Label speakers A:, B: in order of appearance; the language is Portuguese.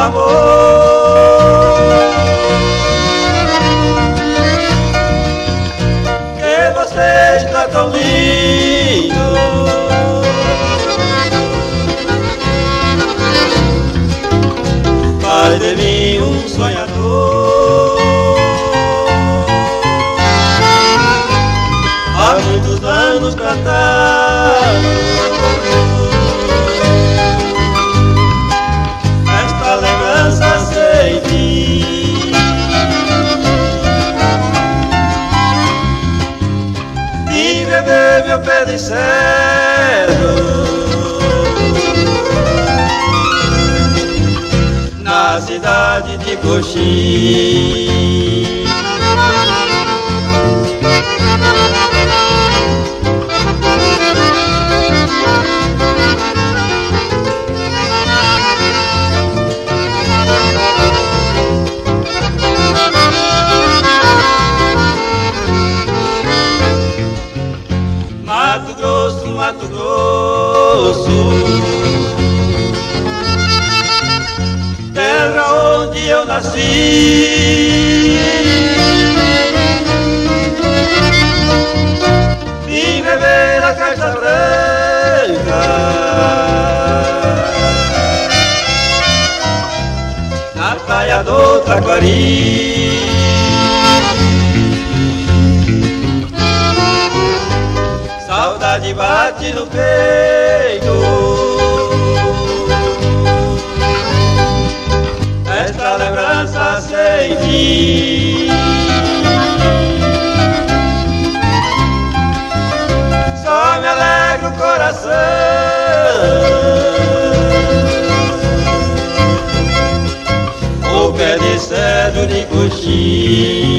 A: amor, que você está tão lindo. Faz de mim um sonhador. Há muitos anos cantando esta lembrança sem fim. E beber meu pé de cedro na cidade de Coxim. Mato Grosso, Mato Grosso, terra onde eu nasci. Vim beber a caixa branca na praia do Taquari. Saudade bate no peito, esta lembrança sem fim. Só me alegra o coração o pé de cedro de Coxim.